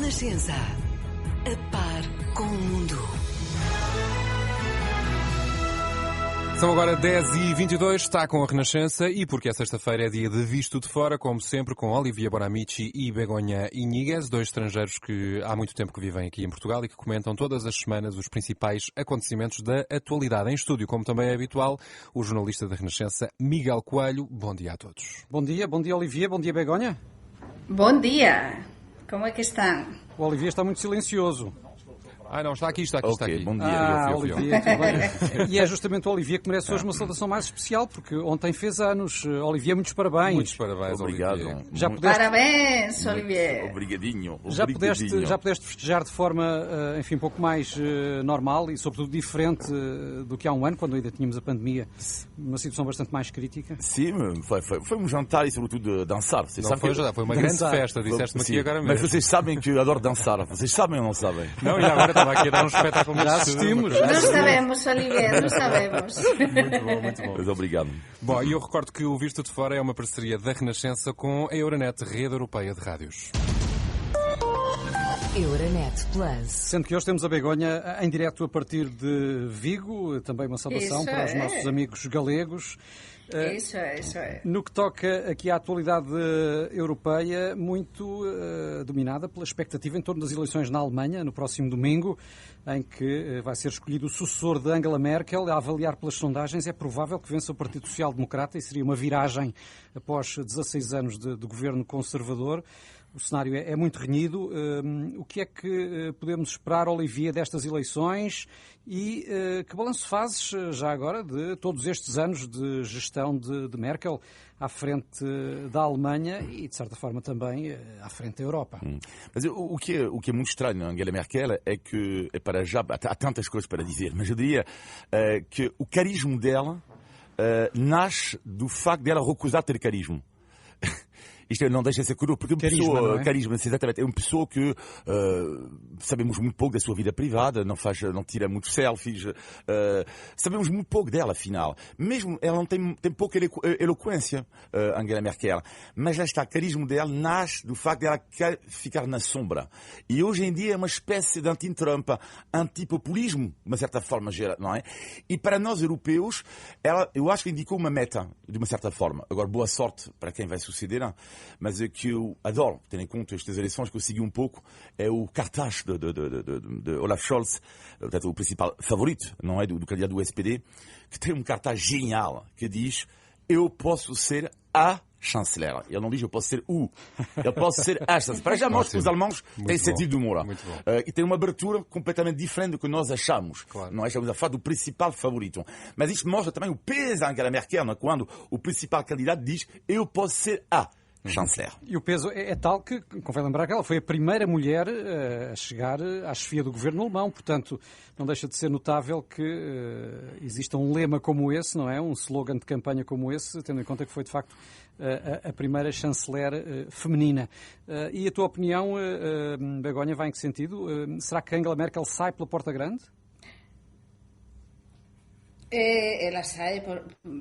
Renascença. A par com o mundo. São agora 10h22, está com a Renascença e porque é sexta-feira é dia de Visto de Fora, como sempre, com Olivier Bonamici e Begonha Iñiguez, dois estrangeiros que há muito tempo que vivem aqui em Portugal e que comentam todas as semanas os principais acontecimentos da atualidade. Em estúdio, como também é habitual, o jornalista da Renascença, Miguel Coelho. Bom dia a todos. Bom dia Olivier, bom dia Begonha. Bom dia, como é que estão? O Olivier está muito silencioso. Não, está aqui. Bom dia, Olivier, tudo bem. E é justamente o Olivier que merece hoje uma saudação mais especial, porque ontem fez anos. Olivier, muitos parabéns. Muitos parabéns, obrigado. Olivier. Parabéns, Olivier. Obrigadinho. Já pudeste festejar de forma, enfim, um pouco mais normal e, sobretudo, diferente do que há um ano, quando ainda tínhamos a pandemia, uma situação bastante mais crítica? Sim, foi um jantar e, sobretudo, dançar. Foi uma grande festa, disseste-me aqui agora mesmo. Mas vocês sabem que eu adoro dançar. Vocês sabem ou não sabem? Não, e agora estava aqui a dar um espetáculo. Já assistimos. Não sabemos, Olivier, não sabemos. Muito bom. Mas obrigado. Bom, e eu recordo que o Visto de Fora é uma parceria da Renascença com a Euronet, Rede Europeia de Rádios. Euronet Plus. Sendo que hoje temos a Begonha em direto a partir de Vigo, também uma saudação para os nossos amigos galegos. Isso é. No que toca aqui à atualidade europeia, muito dominada pela expectativa em torno das eleições na Alemanha, no próximo domingo, em que vai ser escolhido o sucessor de Angela Merkel. A avaliar pelas sondagens, é provável que vença o Partido Social Democrata e seria uma viragem após 16 anos de governo conservador. O cenário é muito renhido. O que é que podemos esperar, Olivier, destas eleições e que balanço fazes, já agora, de todos estes anos de gestão de Merkel à frente da Alemanha e, de certa forma, também à frente da Europa? Mas o que é muito estranho, Angela Merkel, é que, para já, há tantas coisas para dizer, mas eu diria que o carisma dela nasce do facto de ela recusar ter carisma. Isto não deixa de ser curioso, porque carisma, exatamente, é uma pessoa que sabemos muito pouco da sua vida privada, não tira muitos selfies, sabemos muito pouco dela, afinal. Mesmo ela não tem pouca eloquência, Angela Merkel, mas lá está, o carisma dela nasce do facto de ela querer ficar na sombra. E hoje em dia é uma espécie de anti-Trump, anti-populismo, de uma certa forma, não é? E para nós europeus, eu acho que indicou uma meta, de uma certa forma. Agora, boa sorte para quem vai suceder, mas o que eu adoro, tendo em conta estas eleições que eu segui um pouco, é o cartaz de Olaf Scholz, portanto, o principal favorito, não é, do candidato do SPD, que tem um cartaz genial que diz: eu posso ser a chanceler. Ele não diz eu posso ser eu posso ser a chanceler. Para já mostra que os alemães têm sentido de humor. E tem uma abertura completamente diferente do que nós achamos. Claro. Não estamos a falar do principal favorito. Mas isto mostra também o peso da Angela Merkel, quando o principal candidato diz eu posso ser a chanceler. E o peso é tal que, convém lembrar que ela foi a primeira mulher a chegar à chefia do governo alemão, portanto, não deixa de ser notável que exista um lema como esse, não é? Um slogan de campanha como esse, tendo em conta que foi, de facto, a primeira chanceler feminina. E a tua opinião, Begonha, vai em que sentido? Será que Angela Merkel sai pela porta grande? Ela sai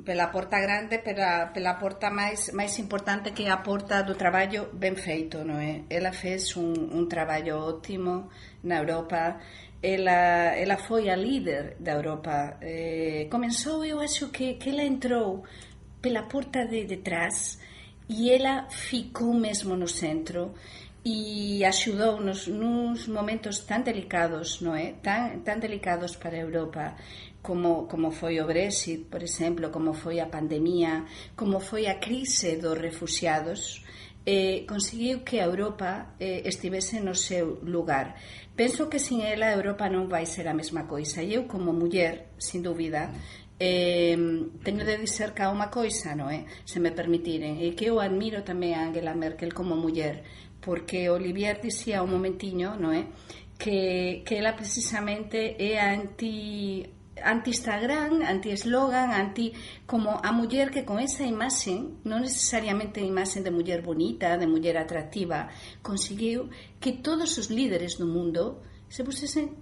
pela porta grande, pela porta mais importante, que é a porta do trabalho bem feito, não é? Ela fez um trabalho ótimo na Europa. Ela foi a líder da Europa. Começou, eu acho que ela entrou pela porta de trás e ela ficou mesmo no centro e ajudou nos momentos tão delicados, não é? Tão delicados para a Europa, como foi o Brexit, por exemplo, como foi a pandemia, como foi a crise dos refugiados. Conseguiu que a Europa estivesse no seu lugar. Penso que sem ela a Europa não vai ser a mesma coisa. E eu, como mulher, sem dúvida, tenho de dizer cá uma coisa, não é? Se me permitirem, e que eu admiro também a Angela Merkel como mulher, porque Olivier dizia um momentinho, não é? Que ela precisamente é anti-Instagram, anti-slogan, como a mulher que com essa imagem, não necessariamente a imagem de mulher bonita, de mulher atrativa, conseguiu que todos os líderes do mundo se pusessem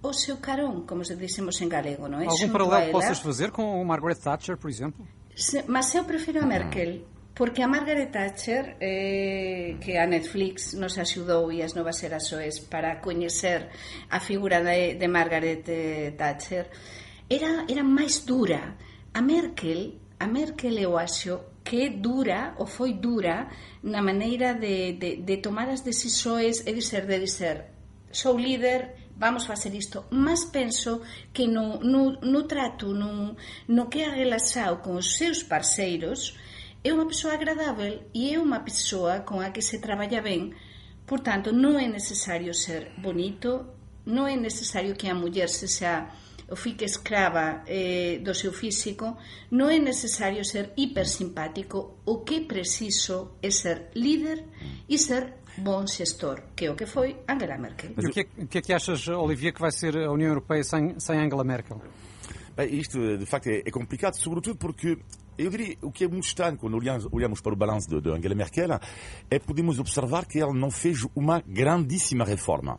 o seu carão, como se dissemos em galego, não é? Algum paralelo que possas fazer com Margaret Thatcher, por exemplo? Mas eu prefiro a Merkel. Porque a Margaret Thatcher, que a Netflix nos axudou e as novas xerasoes para coñecer a figura de Margaret Thatcher, era máis dura. A Merkel eu acho que é dura, ou foi dura, na maneira de tomar as decisões e de dizer sou líder, vamos facer isto, mas penso que no trato, no que é relaxado con os seus parceiros, é unha persoa agradável e é unha persoa con a que se traballa ben. Portanto, non é necesario ser bonito, non é necesario que a muller o fique escrava do seu físico, non é necesario ser hipersimpático, o que é preciso é ser líder e ser bom gestor, que é o que foi Angela Merkel. E o que é que achas, Olivia, que vai ser a União Europeia sem Angela Merkel? Bem, isto, de facto, é complicado, sobretudo porque, eu diria, o que é muito estranho quando olhamos para o balanço de Angela Merkel é podemos observar que ela não fez uma grandíssima reforma.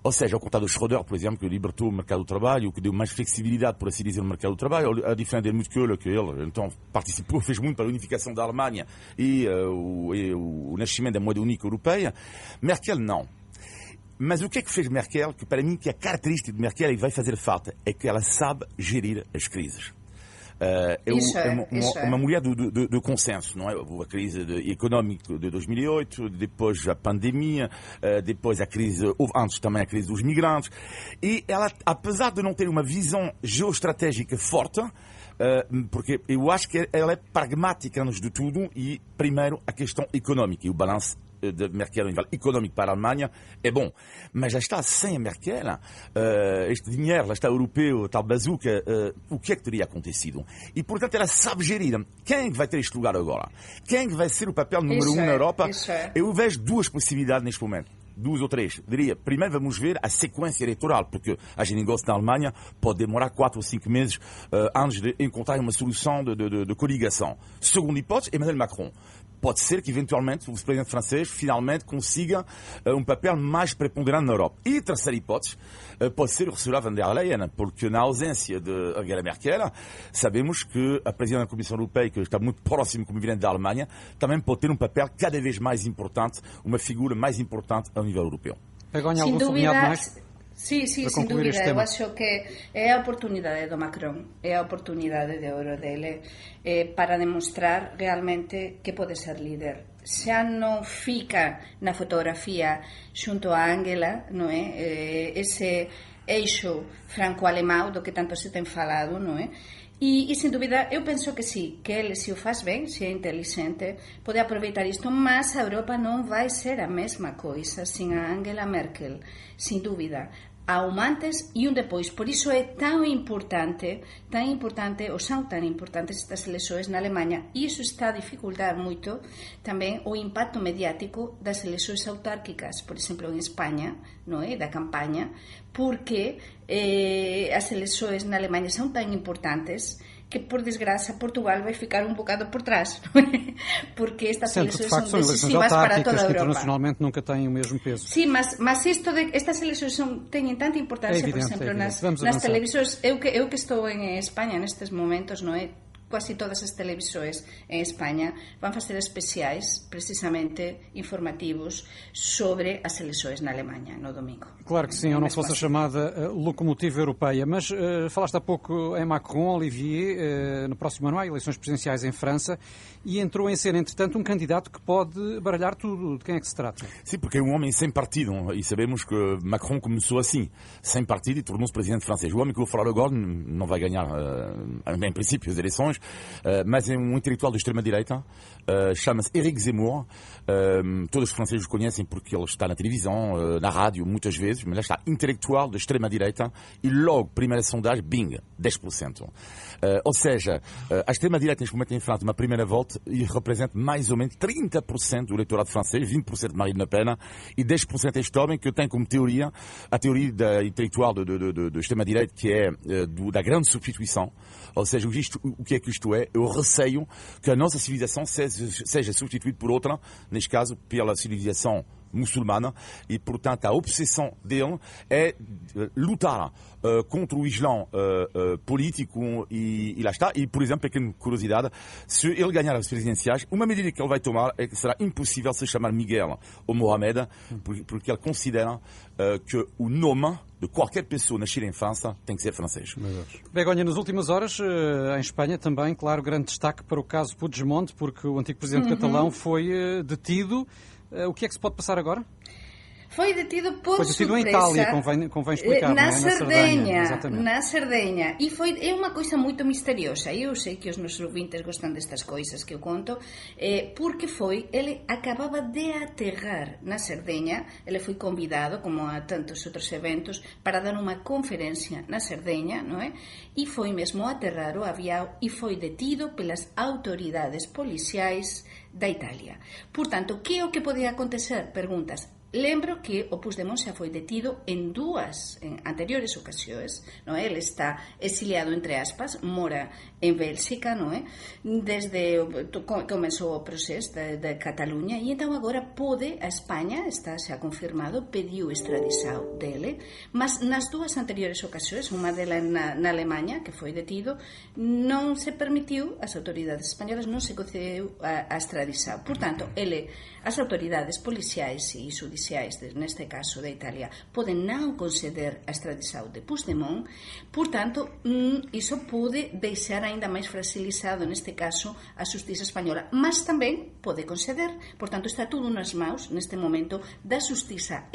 Ou seja, ao contrário do Schröder, por exemplo, que libertou o mercado do trabalho, que deu mais flexibilidade, por assim dizer, no mercado do trabalho, a diferença de Helmut Kohl, que ele então participou, fez muito para a unificação da Alemanha e o nascimento da moeda única europeia, Merkel não. Mas o que é que fez Merkel, que para mim que é característica de Merkel e vai fazer falta, é que ela sabe gerir as crises. Uma mulher do consenso, não é? A crise económica de 2008, depois a pandemia, depois a crise, houve antes também a crise dos migrantes, e ela, apesar de não ter uma visão geoestratégica forte, porque eu acho que ela é pragmática antes de tudo, e primeiro a questão económica e o balanço de Merkel a nível económico para a Alemanha é bom, mas já está sem a Merkel, este dinheiro, lá está europeu, tal bazuca, o que é que teria acontecido? E portanto ela sabe gerir. Quem vai ter este lugar agora? Quem vai ser o papel número 1 na Europa? Eu vejo duas possibilidades neste momento. 2 ou 3. Diria, primeiro vamos ver a sequência eleitoral, porque a gente negócio na Alemanha pode demorar 4 ou 5 meses antes de encontrar uma solução de coligação. Segunda hipótese, Emmanuel Macron. Pode ser que, eventualmente, o presidente francês finalmente consiga um papel mais preponderante na Europa. E a terceira hipótese pode ser Ursula von der Leyen, porque na ausência de Angela Merkel, sabemos que a presidente da Comissão Europeia, que está muito próximo como evidente da Alemanha, também pode ter um papel cada vez mais importante, uma figura mais importante a nível europeu. Sem dúvida. Sí, sin dúvida, eu acho que é a oportunidade do Macron, é a oportunidade de ouro dele para demonstrar realmente que pode ser líder. Xa non fica na fotografía xunto a Angela, non é? Ese eixo franco-alemão do que tanto se ten falado, non é? E sin dúvida, eu penso que sí, que ele, se o faz ben, se é inteligente, pode aproveitar isto, mas a Europa non vai ser a mesma coisa sin a Angela Merkel, sin dúvida. Há um antes e um depois. Por isso é tão importante, ou são tão importantes estas eleições na Alemanha. E isso está a dificultar muito também o impacto mediático das eleições autárquicas, por exemplo, em Espanha, não é? Da campanha, porque as eleições na Alemanha são tão importantes que, por desgraça, Portugal vai ficar um bocado por trás, porque estas eleições são decisivas para toda a Europa. Internacionalmente nunca têm o mesmo peso. Sim, mas estas eleições têm tanta importância, por exemplo, nas televisões. Eu que estou em Espanha nestes momentos, não é? Quase todas as televisões em Espanha vão fazer especiais, precisamente informativos, sobre as eleições na Alemanha, no domingo. Claro que sim, ou não fosse a chamada locomotiva europeia. Mas falaste há pouco em Macron, Olivier, no próximo ano há eleições presidenciais em França, e entrou em cena, entretanto, um candidato que pode baralhar tudo. De quem é que se trata? Sim, porque é um homem sem partido, e sabemos que Macron começou assim, sem partido, e tornou-se presidente francês. O homem que eu vou falar agora não vai ganhar, em princípio, as eleições, mas é um intelectual de extrema-direita, chama-se Éric Zemmour. Todos os franceses o conhecem porque ele está na televisão, na rádio, muitas vezes, mas lá está, intelectual de extrema-direita, e logo, primeira sondagem, bing, 10%. Ou seja, a extrema-direita neste momento em França, uma primeira volta, e representa mais ou menos 30% do eleitorado francês, 20% de Marine Le Pen, e 10% este homem que tem como teoria, a teoria da intelectual de extrema-direita, que é da grande substituição. Ou seja, o que é que isto é? Eu receio que a nossa civilização seja substituída por outra, neste caso, pela civilização muçulmana e, portanto, a obsessão dele é lutar contra o Islã político e lá está. E, por exemplo, pequena curiosidade, se ele ganhar as presidenciais, uma medida que ele vai tomar é que será impossível se chamar Miguel ou Mohamed, porque ele considera que o nome de qualquer pessoa nascida em França tem que ser francês. Begonha, nas últimas horas, em Espanha também, claro, grande destaque para o caso Puigdemont, porque o antigo presidente catalão foi detido. O que é que se pode passar agora? Foi detido por Foi detido surpresa, em Itália, convém explicar, na não é? Sardenha, Na Sardenha. E é uma coisa muito misteriosa. Eu sei que os nossos ouvintes gostam destas coisas que eu conto, porque ele acabava de aterrar na Sardenha, ele foi convidado, como a tantos outros eventos, para dar uma conferência na Sardenha, não é? E foi mesmo aterrar o avião e foi detido pelas autoridades policiais da Itália. Portanto, que é o que podia acontecer? Perguntas. Lembro que o Puigdemont xa foi detido en anteriores ocasións, non é? Ele está exiliado, entre aspas, mora en Bélxica, non é? Desde comenzou o proceso de Cataluña e então agora pode a España, está xa confirmado, pediu extradição dele, mas nas dúas anteriores ocasións, unha delas na Alemanha, que foi detido, non se permitiu, as autoridades españolas non se concedeu a extradição. Portanto, as autoridades policiais e judiciais, neste caso de Italia, poden non conceder a extradição de Puigdemont. Portanto, iso pode deixar ainda máis fragilizado, neste caso, a justiza española, mas tamén pode conceder. Portanto, está tudo nas mãos, neste momento, da justiza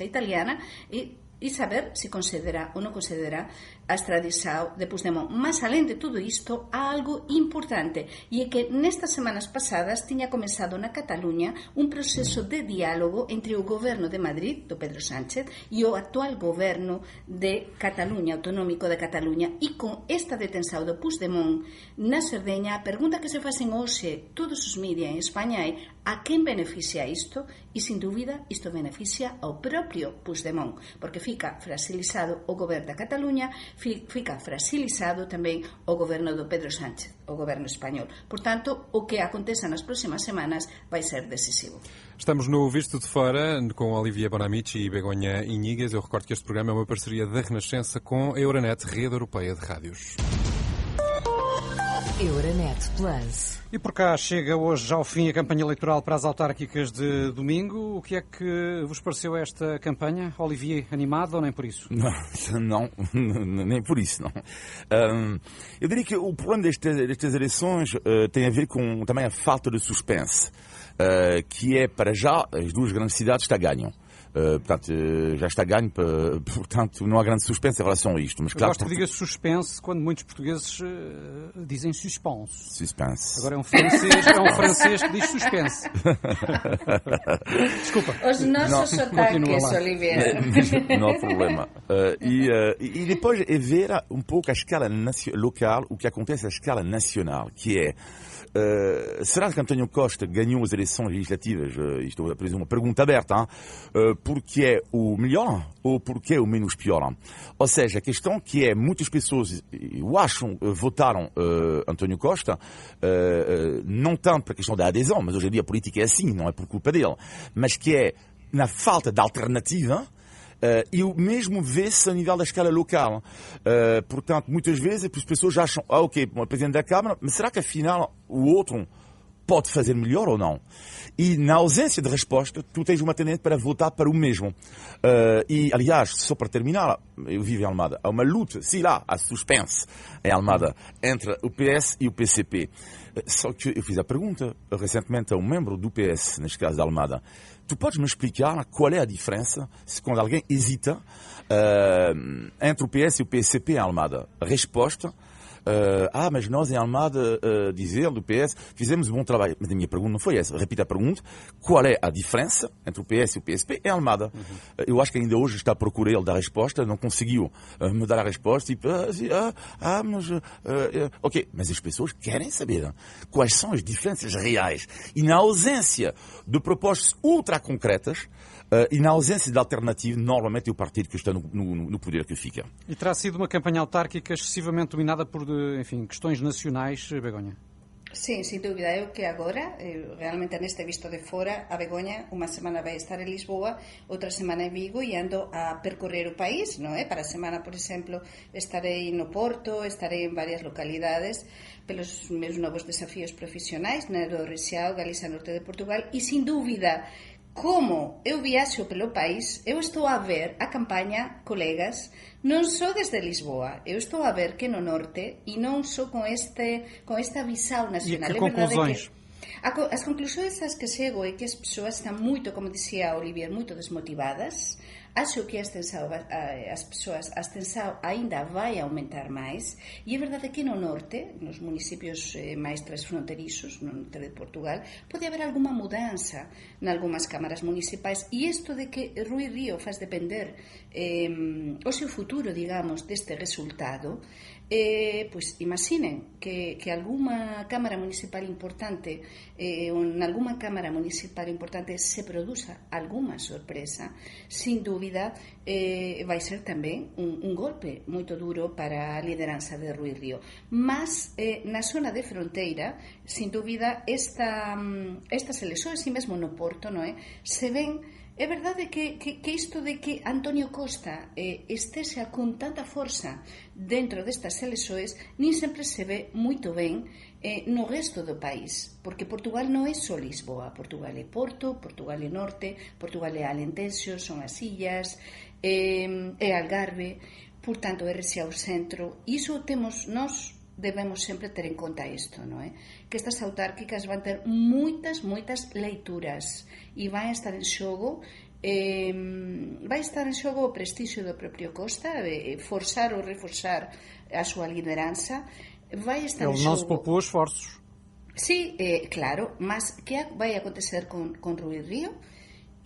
italiana e saber se concederá ou non concederá a extradição de Puigdemont. Mas, além de tudo isto, há algo importante, e é que nestas semanas pasadas tiña comenzado na Cataluña un proceso de diálogo entre o governo de Madrid, do Pedro Sánchez, e o actual governo de Cataluña, autonómico de Cataluña, e con esta detenção de Puigdemont na Sardenha, a pergunta que se facen hoxe todos os mídia en España é a quen beneficia isto, e, sin dúbida, isto beneficia ao propio Puigdemont, porque fica fragilizado o goberno da Cataluña, fica fragilizado tamén o goberno do Pedro Sánchez, o goberno español. Portanto, o que aconteça nas próximas semanas vai ser decisivo. Estamos no Visto de Fora, com Olivia Bonamici e Begonha Iñiguez. Eu recordo que este programa é uma parceria da Renascença com a Euronet, Rede Europeia de Rádios. Euronet Plus. E por cá chega hoje ao fim a campanha eleitoral para as autárquicas de domingo. O que é que vos pareceu esta campanha? Olivier, animado ou nem por isso? Não, nem por isso, não. Eu diria que o problema destas eleições tem a ver com também a falta de suspense, que é, para já, as duas grandes cidades está ganham. Portanto, já está ganho, portanto, não há grande suspense em relação a isto. Mas, claro, eu gosto que diga suspense quando muitos portugueses dizem suspense. Suspense. Agora é um francês que diz suspense. Desculpa. Os nossos sotaques, Olivier. Não há problema. E depois é ver um pouco a escala local, o que acontece à escala nacional, que é será que António Costa ganhou as eleições legislativas? Isto é uma pergunta aberta, porque é o melhor ou porque é o menos pior? Ou seja, a questão que é, muitas pessoas, eu acho, votaram António Costa, não tanto para a questão da adesão, mas hoje em dia a política é assim, não é por culpa dele, mas que é na falta de alternativa. E o mesmo vê-se a nível da escala local. Portanto, muitas vezes as pessoas acham, ok, o Presidente da Câmara, mas será que afinal o outro pode fazer melhor ou não? E na ausência de resposta, tu tens uma tendência para votar para o mesmo. E, aliás, só para terminar, eu vivo em Almada, há uma luta, se lá, há suspense em Almada, entre o PS e o PCP. Só que eu fiz a pergunta recentemente a um membro do PS, neste caso de Almada. Tu podes me explicar qual é a diferença se quando alguém hesita entre o PS e o PCP em Almada? A resposta, mas nós em Almada, dizer do PS, fizemos um bom trabalho. Mas a minha pergunta não foi essa. Repito a pergunta, qual é a diferença entre o PS e o PSP em Almada? Eu acho que ainda hoje está a procurar ele dar a resposta, não conseguiu me dar a resposta. Tipo, ok, mas as pessoas querem saber quais são as diferenças reais. E na ausência de propostas ultra concretas, e na ausência de alternativa, normalmente é o partido que está no poder que fica. E terá sido uma campanha autárquica excessivamente dominada por, enfim, questões nacionais, Begonha? Sim, sin dúbida. Eu que agora, realmente neste visto de fora, a Begoña unha semana vai estar en Lisboa, outra semana en Vigo e ando a percorrer o país, non é? Para a semana, por exemplo, estarei no Porto, estarei en varias localidades pelos meus novos desafíos profesionais, na do Rexao, Galiza, norte de Portugal, e sin dúbida, como eu viaxo pelo país, eu estou a ver a campaña, colegas, non só desde Lisboa, eu estou a ver que no norte e non só con esta visão nacional. E que conclusões? As conclusões as que chego é que as persoas están moito, como dicía Olivier, moito desmotivadas. Acho que a extensão ainda vai aumentar máis, e é verdade que no norte, nos municipios máis transfronterizos, no norte de Portugal, pode haber alguma mudanza nalgúmas cámaras municipais, e isto de que Rui Río faz depender o seu futuro, digamos, deste resultado, pois imaginen que alguma cámara municipal importante ou nalgúma cámara municipal importante se produza alguma sorpresa, sin dúbida vai ser tamén un golpe moito duro para a lideranza de Rui Río. Mas na zona de fronteira, sin dúbida, estas eleccións, e mesmo no Porto, non é? Se ven. É verdade que isto de que Antonio Costa estexa con tanta forza dentro destas eleccións nin sempre se ve moito ben no resto do país, porque Portugal non é só Lisboa, Portugal é Porto, Portugal é Norte, Portugal é Alentejo, son as illas, é Algarve, por tanto é Rexao Centro, e iso temos nós. Debemos sempre ter en conta isto, non é? Que estas autárquicas van ter moitas leituras e vai estar en xogo o prestixio do propio Costa, forçar ou reforçar a súa liderança, vai estar en xogo. Ele non se poupou esforços. Sí, claro, mas que vai acontecer con Rui Río?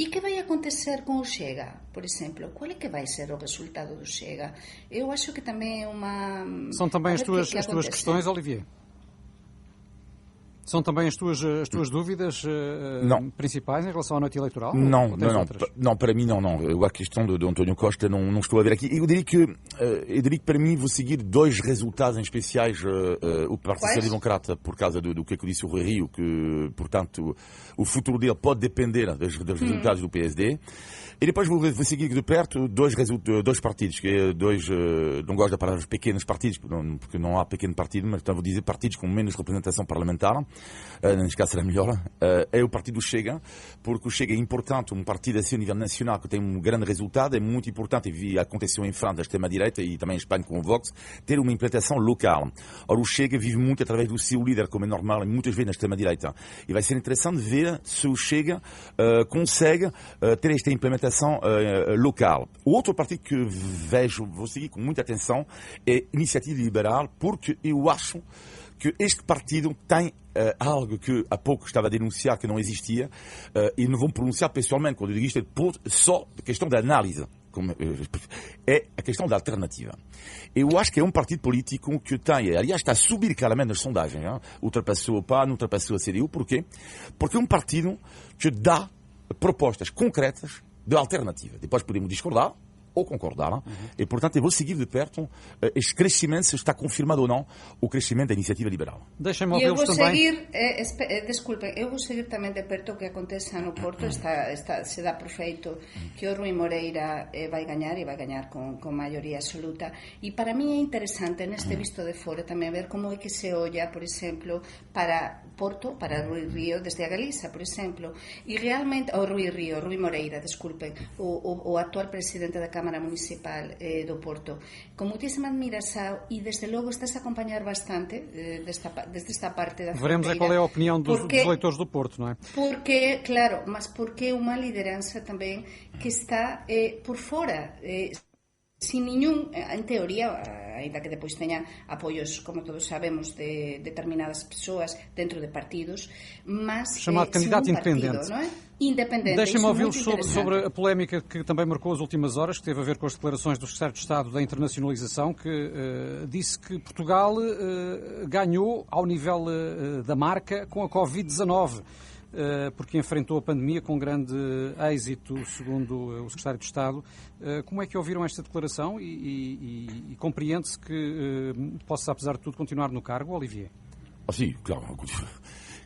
E que vai acontecer con o Chega, por exemplo? Qual é que vai ser o resultado do Chega? Eu acho que tamén é uma... São também as tuas questões, Olivier? São também as tuas dúvidas principais em relação à noite eleitoral? Não, para mim não. Eu, a questão do António Costa não estou a ver aqui. Eu diria que para mim vou seguir dois resultados em especiais. O Partido Social Democrata, por causa do que eu disse o Rui Rio, que, portanto, o futuro dele pode depender dos resultados do PSD. E depois vou seguir de perto dois partidos, não gosto da palavra pequenos partidos, porque não há pequeno partido, mas então vou dizer partidos com menos representação parlamentar, neste caso será melhor, é o partido Chega, porque o Chega é importante, um partido assim a nível nacional que tem um grande resultado, é muito importante, e aconteceu em França, a extrema-direita, e também em Espanha com o Vox, ter uma implementação local. Ora, o Chega vive muito através do seu líder, como é normal, e muitas vezes na extrema-direita. E vai ser interessante ver se o Chega consegue ter esta implementação local. O outro partido que vou seguir com muita atenção é a Iniciativa Liberal, porque eu acho que este partido tem algo que há pouco estava a denunciar que não existia, e não vou pronunciar pessoalmente quando eu digo isto, só a questão da análise. É a questão da alternativa. Eu acho que é um partido político que tem, aliás, está a subir claramente nas sondagens, ultrapassou o PAN, ultrapassou a CDU. Porquê? Porque é um partido que dá propostas concretas de alternativa. Depois podemos discordar ou concordar. E, portanto, eu vou seguir de perto este crescimento, se está confirmado ou não o crescimento da Iniciativa Liberal. Deixem-me ouvi-los também. Desculpem, eu vou seguir também de perto o que acontece no Porto. Se dá por feito que o Rui Moreira vai ganhar, e vai ganhar com maioria absoluta. E para mim é interessante, neste visto de fora, também ver como é que se olha, por exemplo, para Porto, para Rui Río, desde a Galiza, por exemplo. E realmente, Rui Moreira, desculpen, o actual presidente da Cámara Municipal do Porto, con moitísima admiração, e desde logo estás a acompanhar bastante desde esta parte da fronteira. Veremos qual é a opinião dos eleitores do Porto, não é? Porque, claro, mas porque é uma liderança também que está por fora, sin ningún, en teoría, ainda que depois teña apoios, como todos sabemos, de determinadas persoas dentro de partidos, mas chamado candidato independente. Partido, não é? Independente. Deixem-me ouvi-los sobre a polémica que também marcou as últimas horas, que teve a ver com as declarações do Secretário de Estado da Internacionalização, que disse que Portugal ganhou ao nível da marca com a Covid-19. Porque enfrentou a pandemia com grande êxito, segundo o Secretário de Estado. Como é que ouviram esta declaração e compreende-se que possa, apesar de tudo, continuar no cargo, Olivier? Sim, claro.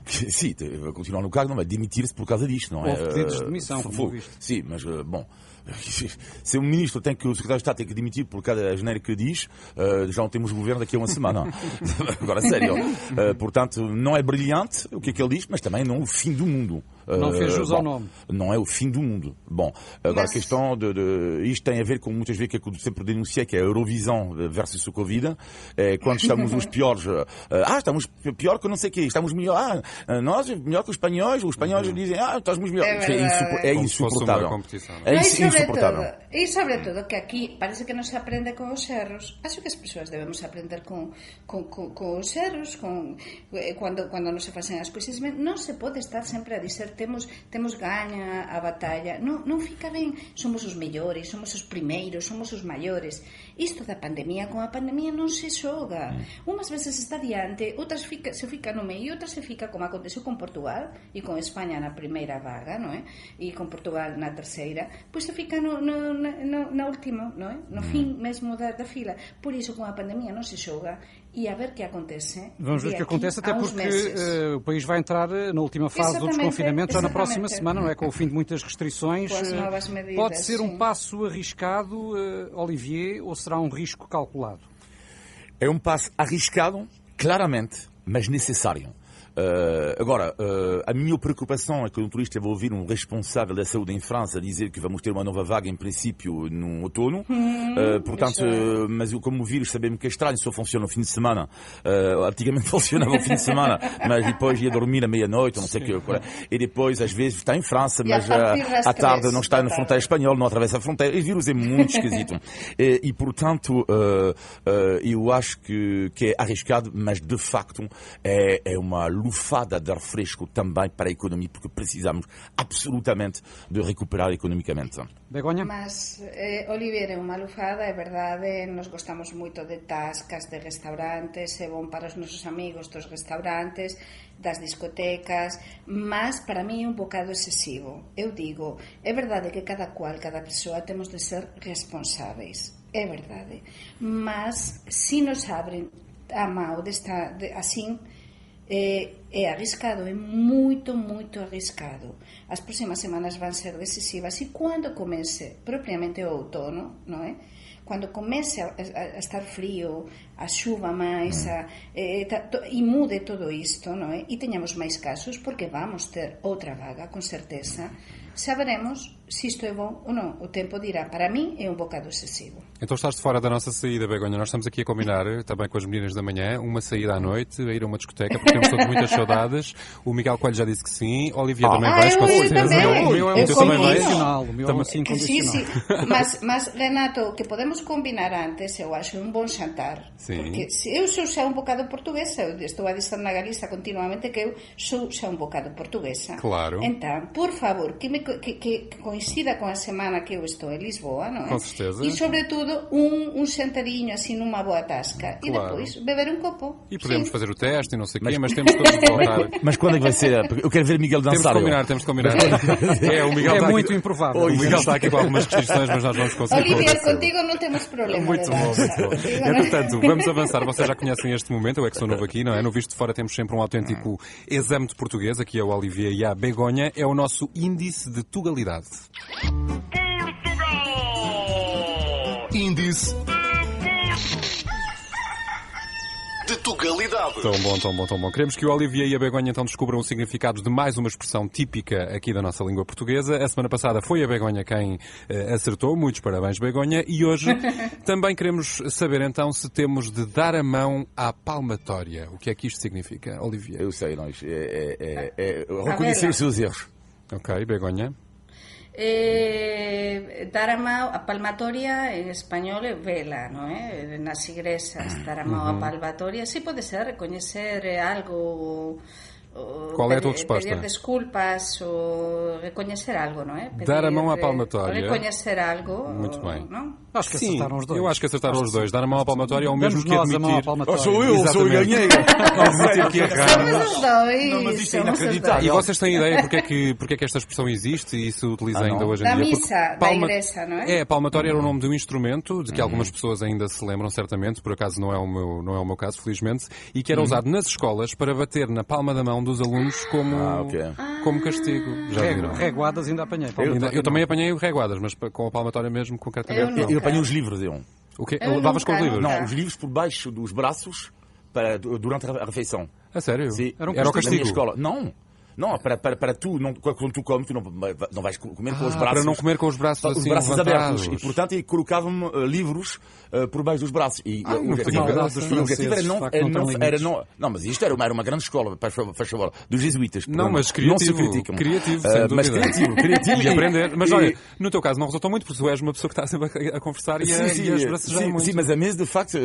Sim, vai continuar no cargo, não vai demitir-se por causa disto, não é? Houve pedidos de demissão, como viste. Sim, mas, bom... Se o ministro tem que, o secretário de Estado tem que demitir por cada janeiro que diz, já não temos governo daqui a uma semana. Agora, sério. Portanto, não é brilhante o que é que ele diz, mas também não é o fim do mundo. Não fez jus ao nome. Não é o fim do mundo. Bom, agora a questão isto tem a ver com muitas vezes que eu sempre denunciei, que é a Eurovisão versus o Covid. Quando estamos os piores, estamos pior que não sei o quê, estamos melhor, nós melhor que os espanhóis dizem, estamos melhor. É insuportável. E sobre todo que aquí parece que non se aprende con os erros. Acho que as persoas debemos aprender con os erros, cando non se facen as cousas ben. Non se pode estar sempre a dizer temos gaña a batalla. Non fica ben. Somos os mellores, somos os primeiros, somos os maiores. Isto da pandemia, con a pandemia non se xoga. Unhas veces está diante, outras se fica no meio, outras se fica como aconteceu con Portugal e con España na primeira vaga, non é? E con Portugal na terceira. Pois se fica na última, non é? No fin mesmo da fila. Por iso, com a pandemia non se xoga e a ver que acontece. Vamos ver o que acontece, até porque o país vai entrar na última fase do desconfinamento já na próxima semana, não é? Com o fim de muitas restrições. Com as novas medidas, pode ser um passo arriscado, Olivier, ou será um risco calculado? É um passo arriscado, claramente, mas necessário. Agora, a minha preocupação é que o turista vai ouvir um responsável da saúde em França dizer que vamos ter uma nova vaga em princípio no outono. Portanto, mas como o vírus sabemos que é estranho, só funciona no fim de semana. Antigamente funcionava no fim de semana, mas depois ia dormir à meia-noite, não sei o que. E depois, às vezes, está em França, mas à tarde não está na fronteira espanhola, não atravessa a fronteira. E o vírus é muito esquisito. E portanto, eu acho que é arriscado, mas de facto é uma lufada de refresco também para a economia, porque precisamos absolutamente de recuperar economicamente. Begoña? Mas, Olivier, é unha lufada, é verdade, nos gostamos moito de tascas, de restaurantes, é bom para os nosos amigos dos restaurantes, das discotecas, mas para mí é un bocado excesivo. Eu digo, é verdade que cada persoa temos de ser responsáveis, é verdade, mas se nos abren a mão assim, é arriscado, é moito arriscado. As próximas semanas van ser decisivas e quando comece propriamente o outono, non é? Quando comece a estar frío, a xuva máis, e mude todo isto, non é? E teñamos máis casos, porque vamos ter outra vaga, con certeza, saberemos se isto é bom ou non. O tempo dirá. Para mim é um bocado excessivo. Então estás de fora da nossa saída, Begoña. Nós estamos aqui a combinar, também com as meninas da manhã, uma saída à noite, a ir a uma discoteca, porque temos todas muitas saudades. O Miguel Coelho já disse que sim. Olivia também vais, com certeza. O meu é um também condicional. O meu é assim Sim. condicional. Mas, Renato, o que podemos combinar antes, eu acho, um bom jantar. Sim. Porque eu sou xa un bocado portuguesa, eu estou a dizer na Galiza continuamente que eu sou xa un bocado portuguesa. Claro. Então, por favor, que coincida com a semana que eu estou em Lisboa, não é? Com certeza. E, sobretudo, um sentadinho assim numa boa tasca. Claro. E depois beber um copo. E podemos Sim. fazer o teste e não sei o quê, mas temos todos de voltar. Mas quando é que vai ser? Eu quero ver Miguel dançar. Temos de combinar. O Miguel É está muito aqui, improvável. o Miguel está aqui com algumas restrições, mas nós vamos conseguir. Olivier, contigo não temos problema Muito de bom, dança. muito bom. Contigo não- Entretanto, vamos avançar. Vocês já conhecem este momento, eu é que sou novo aqui, não é? No Visto de Fora temos sempre um autêntico exame de português. Aqui é o Olivier e a Begoña. É o nosso índice de tugalidade. Índice de tugalidade. Tão bom. Queremos que o Olivier e a Begoña então descubram os significados de mais uma expressão típica aqui da nossa língua portuguesa. A semana passada foi a Begoña quem acertou. Muitos parabéns, Begoña. E hoje também queremos saber então se temos de dar a mão à palmatória. O que é que isto significa, Olivier? Eu sei, nós. Reconhecer os seus erros. Ok, Begoña. Dar a mão, a palmatoria en español é vela, non é? Nas igrexas, dar a mão a palmatoria, si pode ser recoñecer algo Qual é a tua resposta? Pedir desculpas ou reconhecer algo, não é? Dar a mão à palmatória. Reconhecer algo. Muito bem. Não? Acho que acertaram os dois. Eu acho que acertaram os dois. Dar a mão à palmatória é o mesmo Damos que nós a mão à admitir. palmatória. Sou eu ganhei. Admitir que erramos. Somos os dois. Não, mas isto é somos os inacreditável. E dois. vocês têm ideia porque é que esta expressão existe e se utiliza ainda hoje em Da dia? Porque missa, da igreja, não é? É, a palmatória era o nome de um instrumento de que algumas pessoas ainda se lembram, certamente, por acaso não é o meu caso, felizmente, e que era usado nas escolas para bater na palma da mão dos alunos como castigo. Já viram? Reguadas ainda apanhei. Eu também apanhei reguadas, mas com a palmatória mesmo, concretamente. Eu Eu apanhei os livros, eu. O quê? Eu Levavas com os nunca, livros? nunca. Não, os livros por baixo dos braços durante a refeição. A sério? Sim. Era o Na minha castigo? escola. Não, para tu, quando tu comes, tu não vais comer com os braços. Para não comer com os braços assim abertos. levantados. E, portanto, colocavam-me livros por baixo dos braços. E não o tinha objetivo ideia. o objetivo era não... Franceses, de facto, não têm limites. Não, mas isto era uma grande escola, faz favor, dos jesuítas. Não, mas Não se criativo. criticam. Criativo, sem dúvida. Mas criativo. E aprender. Mas olha, no teu caso não resultou muito, porque tu és uma pessoa que está sempre a conversar e a esbracejar muito. Sim, mas a mesa, de facto,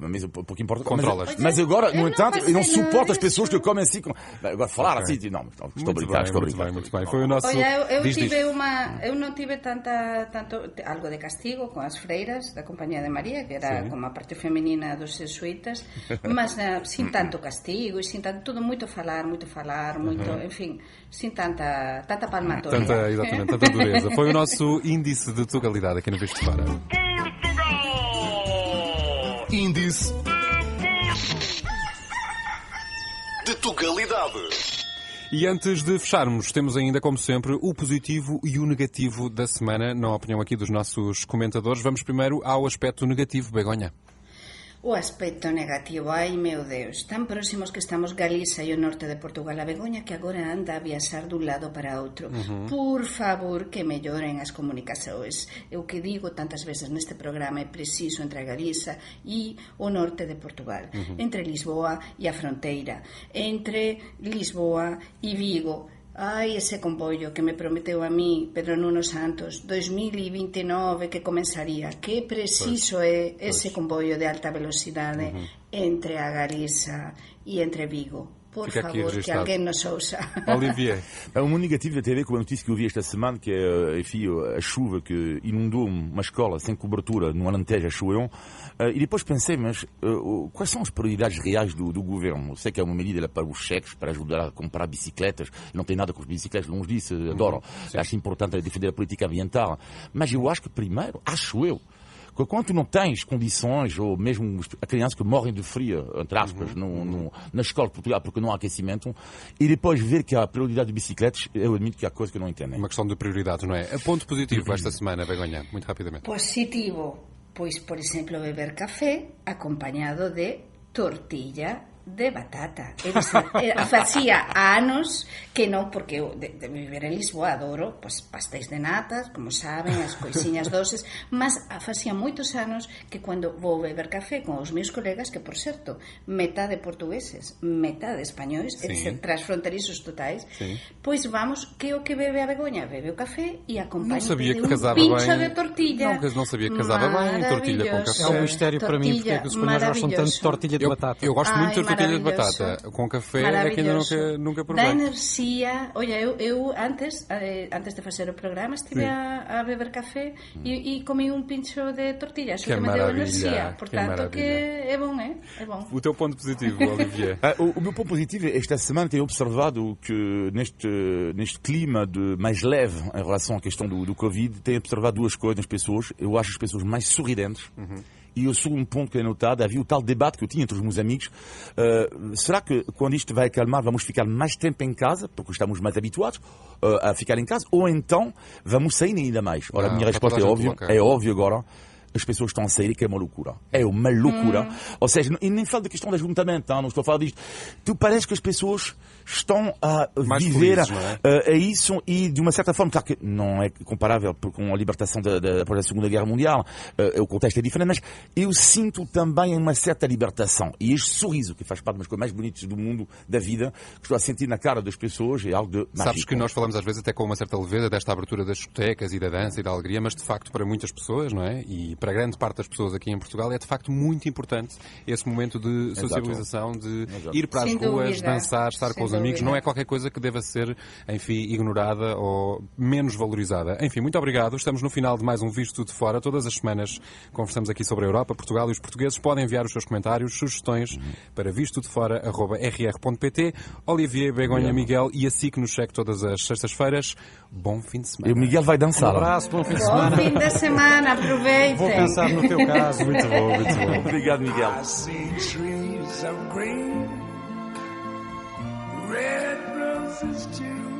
a mesa pouco importa. Controlas. Mas agora, no entanto, eu não suporto as isso. pessoas que comem assim. Agora, falar assim, não, estou a brincar, estou a brincar. Muito bem. Foi o nosso... Olha, eu Diz. não tive tanto algo de castigo com as freiras da Compañía de María, que era como a parte feminina dos jesuítas, mas sin tanto castigo e sin tanto, tudo muito falar, muito, enfim, sin tanta palmatória. Exatamente, tanta dureza. Foi o nosso índice de tugalidade aqui no Visto de Fora. Índice de Tugalidade. E antes de fecharmos, temos ainda, como sempre, o positivo e o negativo da semana, na opinião aqui dos nossos comentadores. Vamos primeiro ao aspecto negativo, Begonha. O aspecto negativo, ai meu Deus, tan próximos que estamos Galiza e o norte de Portugal, a Begoña que agora anda a viaxar dun lado para outro. Por favor, que melloren as comunicacións. Eu que digo tantas veces neste programa, é preciso entre a Galiza e o norte de Portugal, entre Lisboa e a fronteira, entre Lisboa e Vigo. Ai, ese comboio que me prometeu a mí Pedro Nuno Santos 2029 que comenzaría, que preciso é ese comboio de alta velocidade entre a Galiza e entre Vigo. Por Fica aqui favor, que registado. alguém nos ouça. Olivier. O meu negativo tem a ver com a notícia que eu vi esta semana, que é, enfim, a chuva que inundou uma escola sem cobertura no Alentejo, acho eu. E depois pensei, mas quais são as prioridades reais do governo? Eu sei que é uma medida para os cheques, para ajudar a comprar bicicletas. Não tem nada com as bicicletas, longe disso, adoro. Acho importante defender a política ambiental. Mas eu acho que primeiro, acho eu, que quando tu não tens condições, ou mesmo a crianças que morrem de frio, entre aspas, na escola de Portugal, porque não há aquecimento, e depois ver que há prioridade de bicicletas, eu admito que há coisa que eu não entendo. Uma questão de prioridades, não é? A ponto positivo esta semana, Begonha, muito rapidamente. Positivo, pois, por exemplo, beber café acompañado de tortilla de batata. Facía anos que non, porque eu de viver en Lisboa adoro pastéis de natas, como saben, as coisiñas doces, mas facía moitos anos que cando vou beber café con os meus colegas, que por certo, metade portugueses, metade españois, transfronterizos totais, pois vamos, que o que bebe a Begoña? Bebe o café e acompaña de un pincho de tortilla. Não sabia que casava bem, tortilha com café. É um mistério para mim porque é que os espanhóis gostam tanto de tortilha de batata. Eu gosto muito de tortilha de batata. Com café é que ainda nunca provei. Dá enerxía. Olha, eu antes de facer o programa estive a beber café e comi un pincho de tortilla. Eso que me deu enerxía. Portanto, que é bom, é bom. O teu ponto positivo, Olivier? O meu ponto positivo, esta semana tenho observado que neste clima mais leve em relação à questão do Covid, tenho observado duas coisas nas pessoas. Eu acho as pessoas mais sorridentes. E o segundo ponto que é notado, havia o tal debate que eu tinha entre os meus amigos. Será que quando isto vai acalmar vamos ficar mais tempo em casa, porque estamos mais habituados a ficar em casa, ou então vamos sair ainda mais? Ora, a minha resposta é óbvio agora. As pessoas estão a sair, que é uma loucura. É uma loucura. Ou seja, e nem falo da questão de ajuntamento, não estou a falar disto. Tu parece que as pessoas estão a mais viver a isso e, de uma certa forma, claro que não é comparável com a libertação após a Segunda Guerra Mundial, o contexto é diferente, mas eu sinto também uma certa libertação. E este sorriso, que faz parte das coisas mais bonitas do mundo, da vida, que estou a sentir na cara das pessoas, é algo de mágico. Sabes que nós falamos às vezes até com uma certa leveza desta abertura das discotecas e da dança e da alegria, mas de facto para muitas pessoas, não é? E para grande parte das pessoas aqui em Portugal é de facto muito importante esse momento de sociabilização, de ir para as ruas, dançar, estar com os os amigos, dúvida. não é qualquer coisa que deva ser, enfim, ignorada ou menos valorizada. Enfim, muito obrigado. Estamos no final de mais um Visto de Fora. Todas as semanas conversamos aqui sobre a Europa, Portugal, e os portugueses podem enviar os seus comentários, sugestões para vistodefora@rr.pt. Olivier, Begonha, Miguel e a SIC nos segue todas as sextas-feiras. Bom fim de semana. E o Miguel vai Um dançar. abraço, bom fim de Bom semana. fim de semana, aproveitem. Vou pensar no teu caso. Muito bom, muito bom. Obrigado, Miguel. I see trees of green, red roses too.